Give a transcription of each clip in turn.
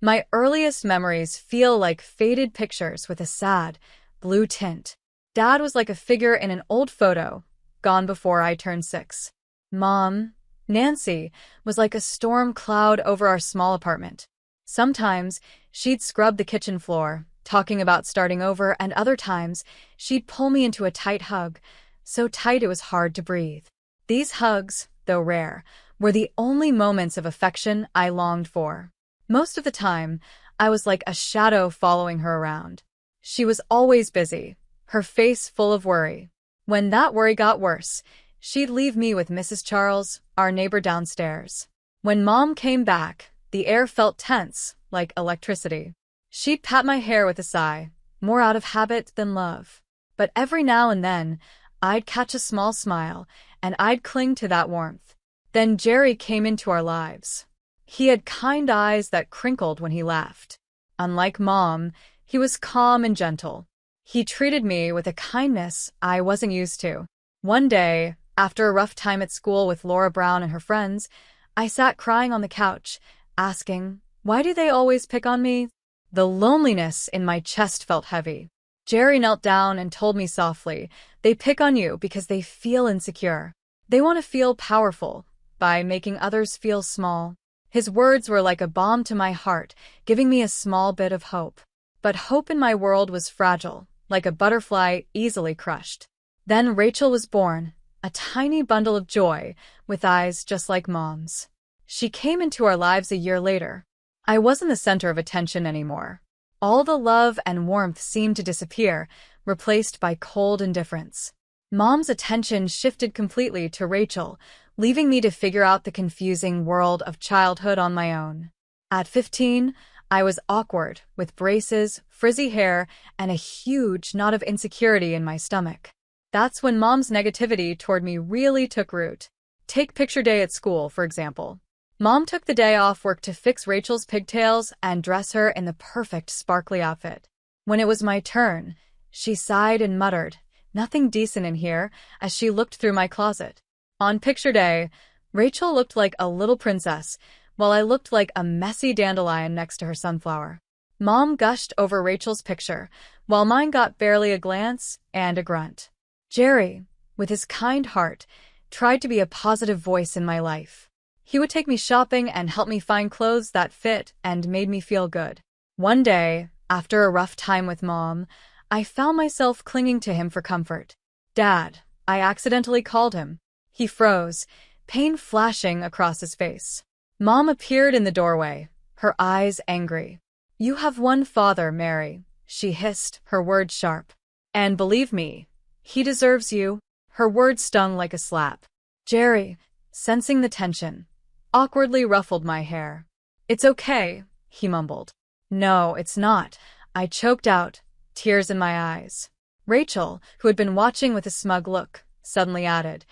My earliest memories feel like faded pictures with a sad, blue tint. Dad was like a figure in an old photo, gone before I turned 6. Mom, Nancy, was like a storm cloud over our small apartment. Sometimes she'd scrub the kitchen floor, talking about starting over, and other times she'd pull me into a tight hug, so tight it was hard to breathe. These hugs, though rare, were the only moments of affection I longed for. Most of the time, I was like a shadow following her around. She was always busy, her face full of worry. When that worry got worse, she'd leave me with Mrs. Charles, our neighbor downstairs. When Mom came back, the air felt tense, like electricity. She'd pat my hair with a sigh, more out of habit than love. But every now and then, I'd catch a small smile, and I'd cling to that warmth. Then Jerry came into our lives. He had kind eyes that crinkled when he laughed. Unlike Mom, he was calm and gentle. He treated me with a kindness I wasn't used to. One day, after a rough time at school with Laura Brown and her friends, I sat crying on the couch, asking, why do they always pick on me? The loneliness in my chest felt heavy. Jerry knelt down and told me softly, they pick on you because they feel insecure. They want to feel powerful by making others feel small. His words were like a balm to my heart, giving me a small bit of hope. But hope in my world was fragile, like a butterfly easily crushed. Then Rachel was born, a tiny bundle of joy, with eyes just like Mom's. She came into our lives a year later. I wasn't the center of attention anymore. All the love and warmth seemed to disappear, replaced by cold indifference. Mom's attention shifted completely to Rachel, leaving me to figure out the confusing world of childhood on my own. At 15, I was awkward, with braces, frizzy hair, and a huge knot of insecurity in my stomach. That's when Mom's negativity toward me really took root. Take picture day at school, for example. Mom took the day off work to fix Rachel's pigtails and dress her in the perfect sparkly outfit. When it was my turn, she sighed and muttered, "Nothing decent in here," as she looked through my closet. On picture day, Rachel looked like a little princess, while I looked like a messy dandelion next to her sunflower. Mom gushed over Rachel's picture, while mine got barely a glance and a grunt. Jerry, with his kind heart, tried to be a positive voice in my life. He would take me shopping and help me find clothes that fit and made me feel good. One day, after a rough time with Mom, I found myself clinging to him for comfort. "Dad," I accidentally called him. He froze, pain flashing across his face. Mom appeared in the doorway, her eyes angry. "You have one father, Mary," she hissed, her words sharp. "And believe me, he deserves you." Her words stung like a slap. Jerry, sensing the tension, awkwardly ruffled my hair. "It's okay," he mumbled. "No, it's not," I choked out, tears in my eyes. Rachel, who had been watching with a smug look, suddenly added,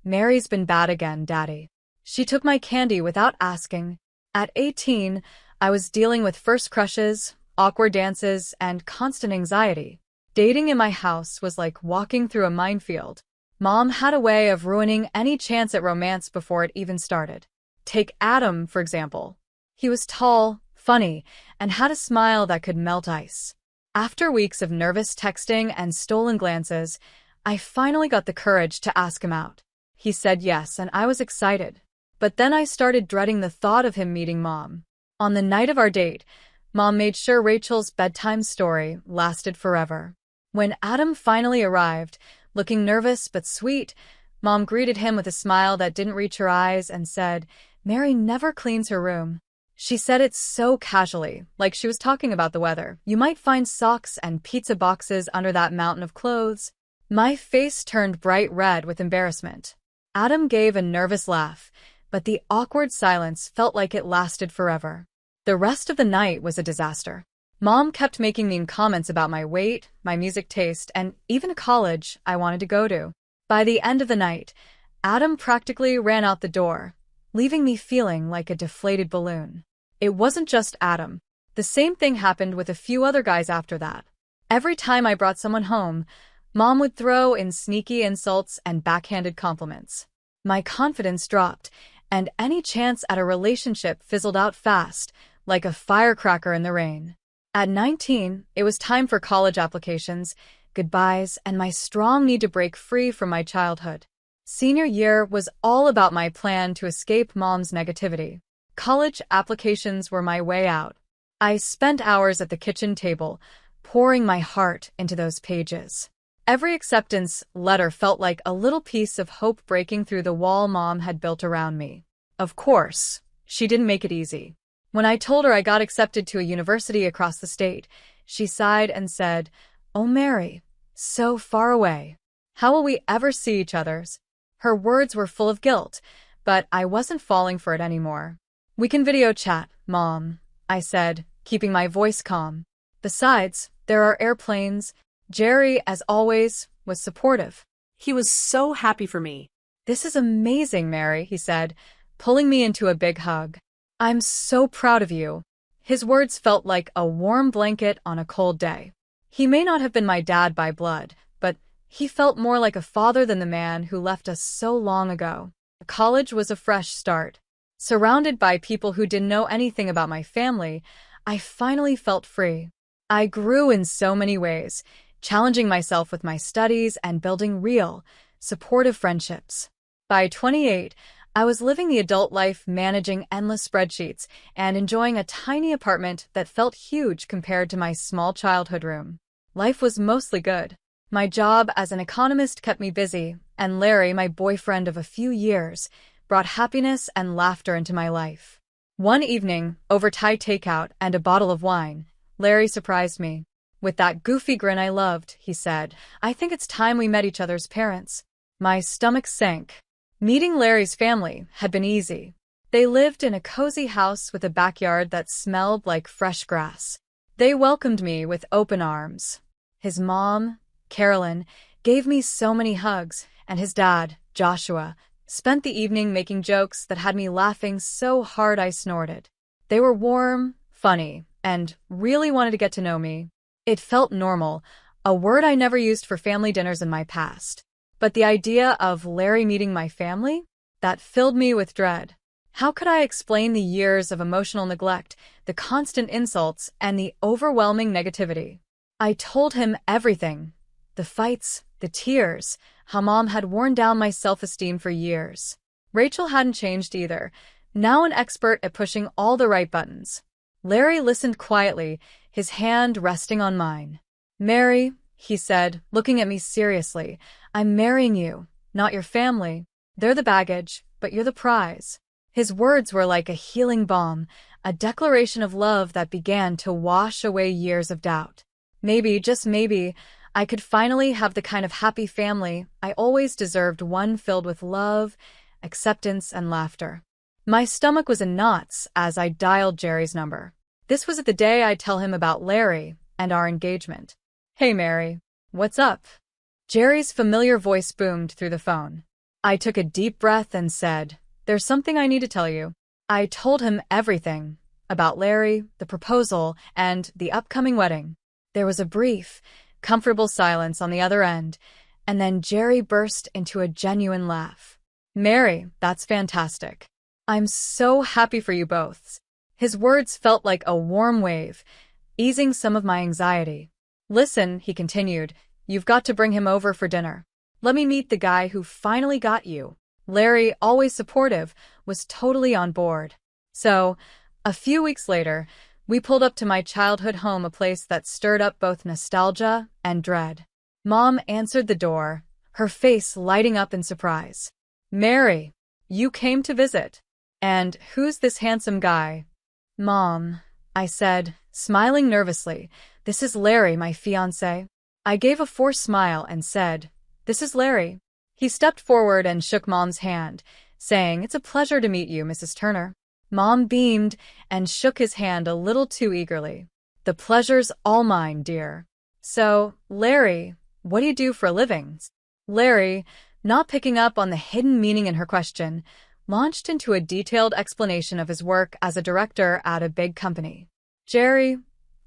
"Mary's been bad again, Daddy." She took my candy without asking. At 18, I was dealing with first crushes, awkward dances, and constant anxiety. Dating in my house was like walking through a minefield. Mom had a way of ruining any chance at romance before it even started. Take Adam, for example. He was tall, funny, and had a smile that could melt ice. After weeks of nervous texting and stolen glances, I finally got the courage to ask him out. He said yes, and I was excited. But then I started dreading the thought of him meeting Mom. On the night of our date, Mom made sure Rachel's bedtime story lasted forever. When Adam finally arrived, looking nervous but sweet, Mom greeted him with a smile that didn't reach her eyes and said, "Mary never cleans her room." She said it so casually, like she was talking about the weather. "You might find socks and pizza boxes under that mountain of clothes." My face turned bright red with embarrassment. Adam gave a nervous laugh, but the awkward silence felt like it lasted forever. The rest of the night was a disaster. Mom kept making mean comments about my weight, my music taste, and even a college I wanted to go to. By the end of the night, Adam practically ran out the door, leaving me feeling like a deflated balloon. It wasn't just Adam. The same thing happened with a few other guys after that. Every time I brought someone home, Mom would throw in sneaky insults and backhanded compliments. My confidence dropped, and any chance at a relationship fizzled out fast, like a firecracker in the rain. At 19, it was time for college applications, goodbyes, and my strong need to break free from my childhood. Senior year was all about my plan to escape mom's negativity. College applications were my way out. I spent hours at the kitchen table, pouring my heart into those pages. Every acceptance letter felt like a little piece of hope breaking through the wall Mom had built around me. Of course, she didn't make it easy. When I told her I got accepted to a university across the state, she sighed and said, "Oh, Mary, so far away. How will we ever see each other?" Her words were full of guilt, but I wasn't falling for it anymore. "We can video chat, Mom," I said, keeping my voice calm. "Besides, there are airplanes." Jerry, as always, was supportive. He was so happy for me. "This is amazing, Mary," he said, pulling me into a big hug. "I'm so proud of you." His words felt like a warm blanket on a cold day. He may not have been my dad by blood, but he felt more like a father than the man who left us so long ago. College was a fresh start. Surrounded by people who didn't know anything about my family, I finally felt free. I grew in so many ways, challenging myself with my studies and building real, supportive friendships. By 28, I was living the adult life, managing endless spreadsheets and enjoying a tiny apartment that felt huge compared to my small childhood room. Life was mostly good. My job as an economist kept me busy, and Larry, my boyfriend of a few years, brought happiness and laughter into my life. One evening, over Thai takeout and a bottle of wine, Larry surprised me. With that goofy grin I loved, he said, "I think it's time we met each other's parents." My stomach sank. Meeting Larry's family had been easy. They lived in a cozy house with a backyard that smelled like fresh grass. They welcomed me with open arms. His mom, Carolyn, gave me so many hugs, and his dad, Joshua, spent the evening making jokes that had me laughing so hard I snorted. They were warm, funny, and really wanted to get to know me. It felt normal, a word I never used for family dinners in my past. But the idea of Larry meeting my family? That filled me with dread. How could I explain the years of emotional neglect, the constant insults, and the overwhelming negativity? I told him everything. The fights, the tears, how Mom had worn down my self-esteem for years. Rachel hadn't changed either, now an expert at pushing all the right buttons. Larry listened quietly, his hand resting on mine. "Mary," he said, looking at me seriously, "I'm marrying you, not your family. They're the baggage, but you're the prize." His words were like a healing balm, a declaration of love that began to wash away years of doubt. Maybe, just maybe, I could finally have the kind of happy family I always deserved, one filled with love, acceptance, and laughter. My stomach was in knots as I dialed Jerry's number. This was the day I'd tell him about Larry and our engagement. "Hey, Mary. What's up?" Jerry's familiar voice boomed through the phone. I took a deep breath and said, "There's something I need to tell you." I told him everything about Larry, the proposal, and the upcoming wedding. There was a brief, comfortable silence on the other end, and then Jerry burst into a genuine laugh. "Mary, that's fantastic. I'm so happy for you both." His words felt like a warm wave, easing some of my anxiety. "Listen," he continued, "you've got to bring him over for dinner. Let me meet the guy who finally got you." Larry, always supportive, was totally on board. So, a few weeks later, we pulled up to my childhood home, a place that stirred up both nostalgia and dread. Mom answered the door, her face lighting up in surprise. "Mary, you came to visit. And who's this handsome guy?" "Mom," I said, smiling nervously, "this is Larry, my fiancé." I gave a forced smile and said, "This is Larry." He stepped forward and shook Mom's hand, saying, "It's a pleasure to meet you, Mrs. Turner." Mom beamed and shook his hand a little too eagerly. "The pleasure's all mine, dear." "So, Larry, what do you do for a living?" Larry, not picking up on the hidden meaning in her question, launched into a detailed explanation of his work as a director at a big company. Jerry,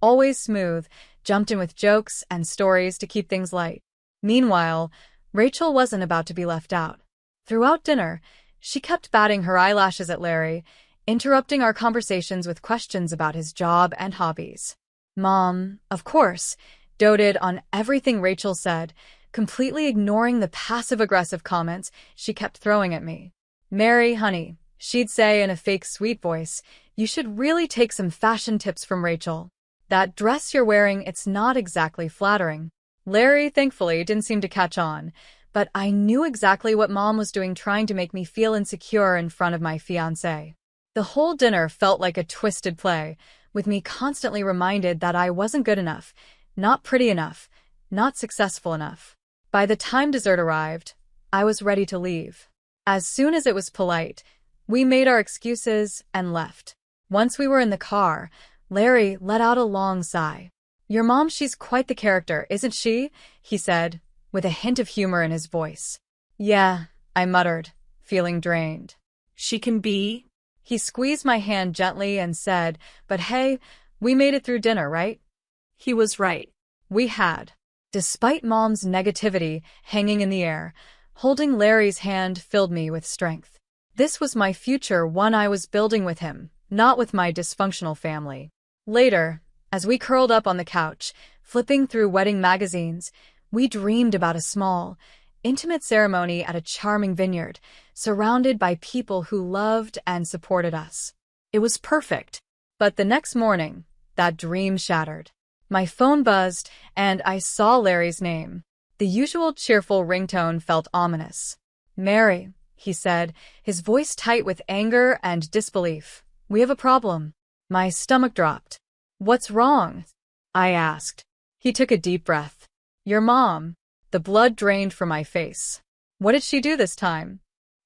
always smooth, jumped in with jokes and stories to keep things light. Meanwhile, Rachel wasn't about to be left out. Throughout dinner, she kept batting her eyelashes at Larry, interrupting our conversations with questions about his job and hobbies. Mom, of course, doted on everything Rachel said, completely ignoring the passive-aggressive comments she kept throwing at me. Mary, honey, she'd say in a fake sweet voice, you should really take some fashion tips from Rachel. That dress you're wearing, it's not exactly flattering. Larry, thankfully, didn't seem to catch on, but I knew exactly what Mom was doing, trying to make me feel insecure in front of my fiancé. The whole dinner felt like a twisted play, with me constantly reminded that I wasn't good enough, not pretty enough, not successful enough. By the time dessert arrived, I was ready to leave. As soon as it was polite, we made our excuses and left. Once we were in the car, Larry let out a long sigh. Your mom, she's quite the character, isn't she? He said, with a hint of humor in his voice. Yeah, I muttered, feeling drained. She can be? He squeezed my hand gently and said, but hey, we made it through dinner, right? He was right. We had. Despite Mom's negativity hanging in the air, holding Larry's hand filled me with strength. This was my future, one I was building with him, not with my dysfunctional family. Later, as we curled up on the couch, flipping through wedding magazines, we dreamed about a small, intimate ceremony at a charming vineyard, surrounded by people who loved and supported us. It was perfect. But the next morning, that dream shattered. My phone buzzed, and I saw Larry's name. The usual cheerful ringtone felt ominous. Mary, he said, his voice tight with anger and disbelief. We have a problem. My stomach dropped. What's wrong? I asked. He took a deep breath. Your mom. The blood drained from my face. What did she do this time?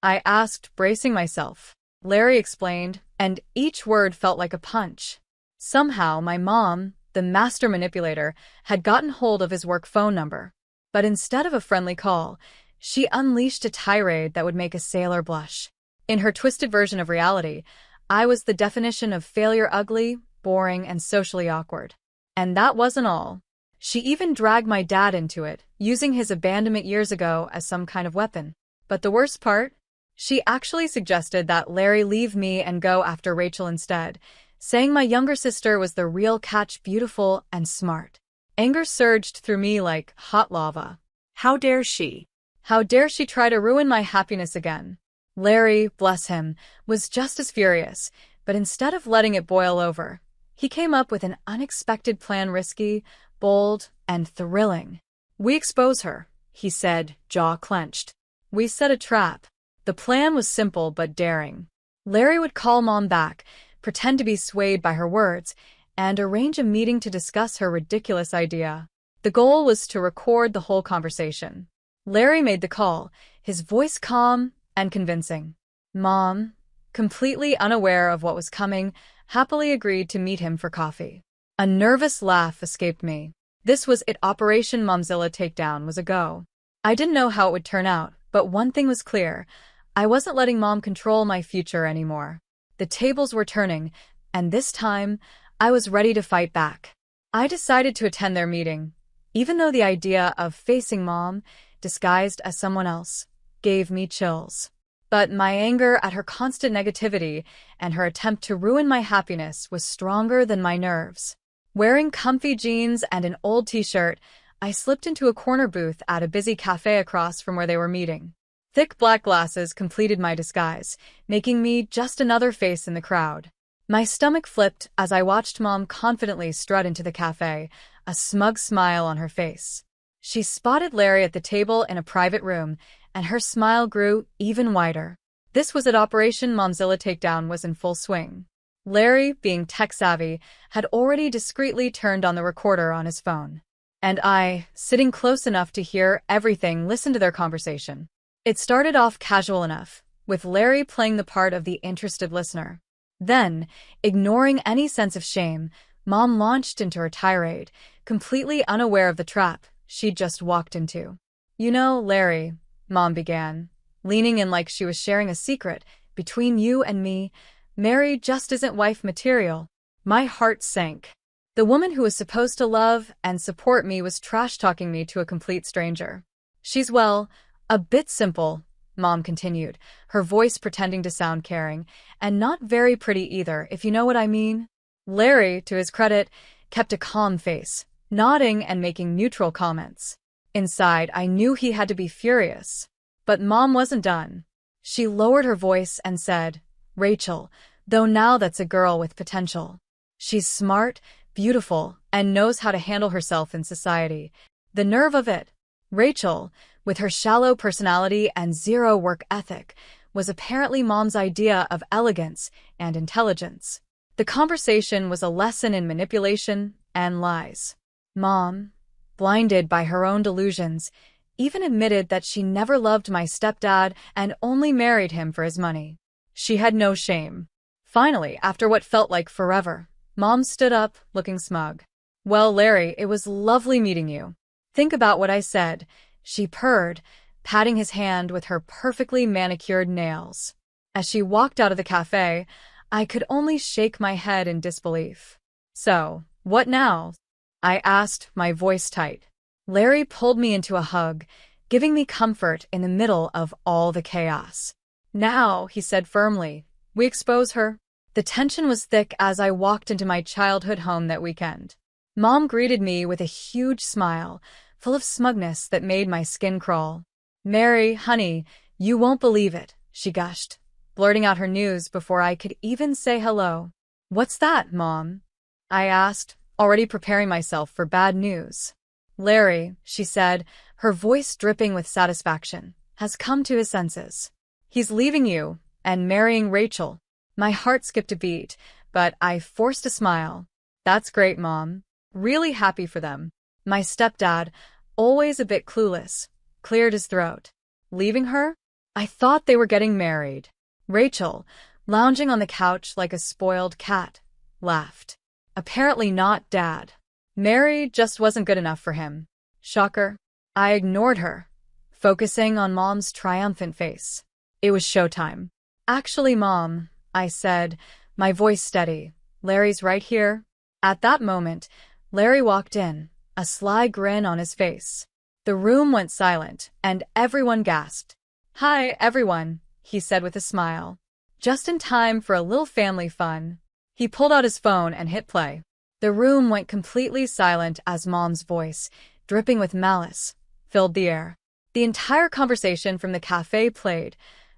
I asked, bracing myself. Larry explained, and each word felt like a punch. Somehow, my mom, the master manipulator, had gotten hold of his work phone number. But instead of a friendly call, she unleashed a tirade that would make a sailor blush. In her twisted version of reality, I was the definition of failure, ugly, boring, and socially awkward. And that wasn't all. She even dragged my dad into it, using his abandonment years ago as some kind of weapon. But the worst part? She actually suggested that Larry leave me and go after Rachel instead, saying my younger sister was the real catch, beautiful and smart. Anger surged through me like hot lava. How dare she? How dare she try to ruin my happiness again? Larry, bless him, was just as furious, but instead of letting it boil over, he came up with an unexpected plan, risky, bold, and thrilling. We expose her, he said, jaw clenched. We set a trap. The plan was simple but daring. Larry would call Mom back, pretend to be swayed by her words, and arrange a meeting to discuss her ridiculous idea. The goal was to record the whole conversation. Larry made the call, his voice calm and convincing. Mom, completely unaware of what was coming, happily agreed to meet him for coffee. A nervous laugh escaped me. This was it. Operation Momzilla Takedown was a go. I didn't know how it would turn out, but one thing was clear. I wasn't letting Mom control my future anymore. The tables were turning, and this time, I was ready to fight back. I decided to attend their meeting, even though the idea of facing Mom, disguised as someone else, gave me chills. But my anger at her constant negativity and her attempt to ruin my happiness was stronger than my nerves. Wearing comfy jeans and an old t-shirt, I slipped into a corner booth at a busy cafe across from where they were meeting. Thick black glasses completed my disguise, making me just another face in the crowd. My stomach flipped as I watched Mom confidently strut into the cafe, a smug smile on her face. She spotted Larry at the table in a private room, and her smile grew even wider. This was it. Operation Momzilla Takedown was in full swing. Larry, being tech-savvy, had already discreetly turned on the recorder on his phone. And I, sitting close enough to hear everything, listened to their conversation. It started off casual enough, with Larry playing the part of the interested listener. Then, ignoring any sense of shame, Mom launched into her tirade, completely unaware of the trap she'd just walked into. You know, Larry, Mom began, leaning in like she was sharing a secret, between you and me, Mary just isn't wife material. My heart sank. The woman who was supposed to love and support me was trash-talking me to a complete stranger. She's, well, a bit simple, Mom continued, her voice pretending to sound caring, and not very pretty either, if you know what I mean. Larry, to his credit, kept a calm face, nodding and making neutral comments. Inside, I knew he had to be furious. But Mom wasn't done. She lowered her voice and said, "Rachel, though now that's a girl with potential. She's smart, beautiful, and knows how to handle herself in society. The nerve of it." Rachel, with her shallow personality and zero work ethic, was apparently Mom's idea of elegance and intelligence. The conversation was a lesson in manipulation and lies. Mom, blinded by her own delusions, even admitted that she never loved my stepdad and only married him for his money. She had no shame. Finally, after what felt like forever, Mom stood up, looking smug. "Well, Larry, it was lovely meeting you. Think about what I said," she purred, patting his hand with her perfectly manicured nails. As she walked out of the cafe, I could only shake my head in disbelief. "So, what now?" I asked, my voice tight. Larry pulled me into a hug, giving me comfort in the middle of all the chaos. "Now," he said firmly, "we expose her." The tension was thick as I walked into my childhood home that weekend. Mom greeted me with a huge smile, full of smugness that made my skin crawl. "Mary, honey, you won't believe it," she gushed, blurting out her news before I could even say hello. "What's that, Mom?" I asked, already preparing myself for bad news. "Larry," she said, her voice dripping with satisfaction, "has come to his senses. He's leaving you and marrying Rachel." My heart skipped a beat, but I forced a smile. "That's great, Mom. Really happy for them." My stepdad, always a bit clueless, cleared his throat. "Leaving her? I thought they were getting married." Rachel, lounging on the couch like a spoiled cat, laughed. "Apparently not, Dad. Mary just wasn't good enough for him." Shocker. I ignored her, focusing on Mom's triumphant face. It was showtime. "Actually, Mom," I said, my voice steady, "Larry's right here." At that moment, Larry walked in, a sly grin on his face. The room went silent, and everyone gasped. "Hi, everyone," he said with a smile. "Just in time for a little family fun." He pulled out his phone and hit play. The room went completely silent as Mom's voice, dripping with malice, filled the air. The entire conversation from the cafe played,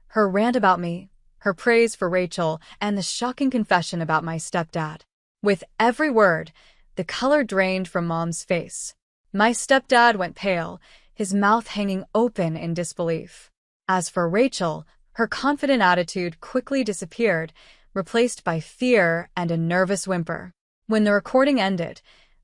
her rant about me, her praise for Rachel, and the shocking confession about my stepdad. With every word, the color drained from Mom's face. My stepdad went pale, his mouth hanging open in disbelief. As for Rachel, her confident attitude quickly disappeared, replaced by fear and a nervous whimper. When the recording ended,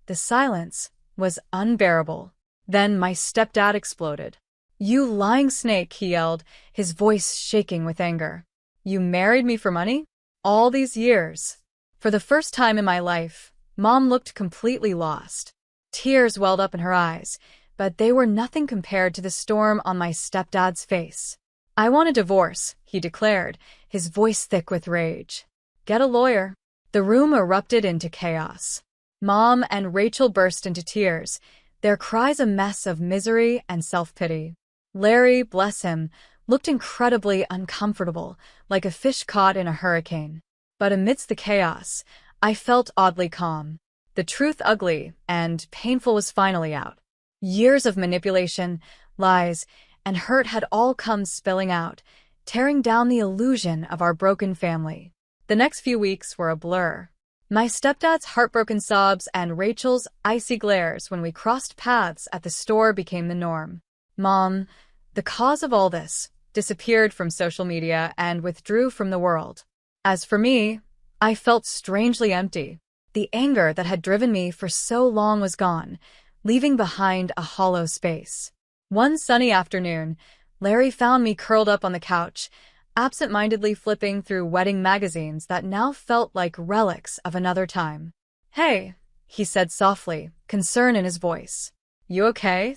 the silence was unbearable. Then my stepdad exploded. "You lying snake," he yelled, his voice shaking with anger. "You married me for money? All these years?" For the first time in my life, Mom looked completely lost. Tears welled up in her eyes, but they were nothing compared to the storm on my stepdad's face. "I want a divorce," he declared, his voice thick with rage. "Get a lawyer." The room erupted into chaos. Mom and Rachel burst into tears, their cries a mess of misery and self-pity. Larry, bless him, looked incredibly uncomfortable, like a fish caught in a hurricane. But amidst the chaos, I felt oddly calm. The truth, ugly and painful, was finally out. Years of manipulation, lies, and hurt had all come spilling out, tearing down the illusion of our broken family. The next few weeks were a blur. My stepdad's heartbroken sobs and Rachel's icy glares when we crossed paths at the store became the norm. Mom, the cause of all this, disappeared from social media and withdrew from the world. As for me, I felt strangely empty. The anger that had driven me for so long was gone, leaving behind a hollow space. One sunny afternoon, Larry found me curled up on the couch, absent-mindedly flipping through wedding magazines that now felt like relics of another time. "Hey," he said softly, concern in his voice. "You okay?"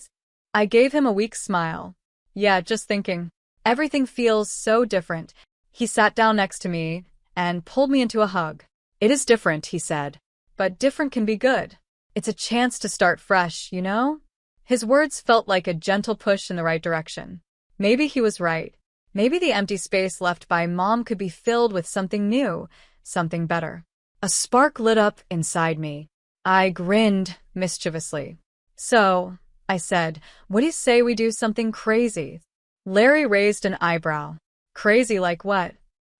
I gave him a weak smile. "Yeah, just thinking. Everything feels so different." He sat down next to me and pulled me into a hug. "It is different," he said, "but different can be good. It's a chance to start fresh, you know?" His words felt like a gentle push in the right direction. Maybe he was right. Maybe the empty space left by Mom could be filled with something new, something better. A spark lit up inside me. I grinned mischievously. So, I said, what do you say we do something crazy? Larry raised an eyebrow. Crazy like what?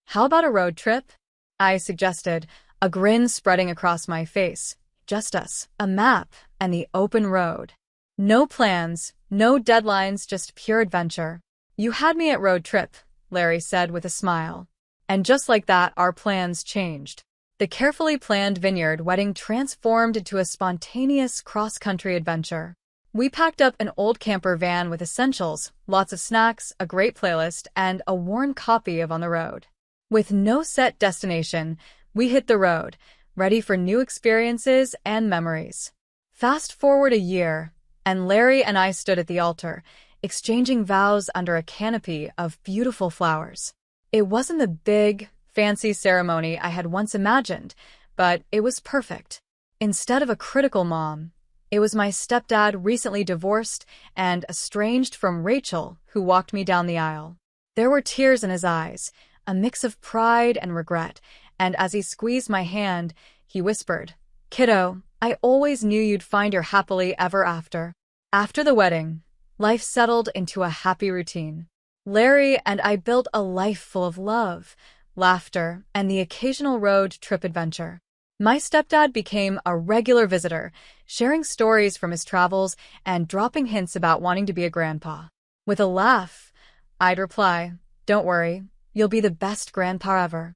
How about a road trip? I suggested, a grin spreading across my face. Just us, a map, and the open road. No plans, no deadlines, just pure adventure. You had me at road trip, Larry said with a smile. And just like that, our plans changed. The carefully planned vineyard wedding transformed into a spontaneous cross-country adventure. We packed up an old camper van with essentials, lots of snacks, a great playlist, and a worn copy of On the Road. With no set destination, we hit the road, ready for new experiences and memories. Fast forward a year, and Larry and I stood at the altar, exchanging vows under a canopy of beautiful flowers. It wasn't the big, fancy ceremony I had once imagined, but it was perfect. Instead of a critical mom, it was my stepdad, recently divorced and estranged from Rachel, who walked me down the aisle. There were tears in his eyes, a mix of pride and regret, and as he squeezed my hand, he whispered, "Kiddo, I always knew you'd find your happily ever after." After the wedding, life settled into a happy routine. Larry and I built a life full of love, laughter, and the occasional road trip adventure. My stepdad became a regular visitor, sharing stories from his travels and dropping hints about wanting to be a grandpa. With a laugh, I'd reply, "Don't worry, you'll be the best grandpa ever."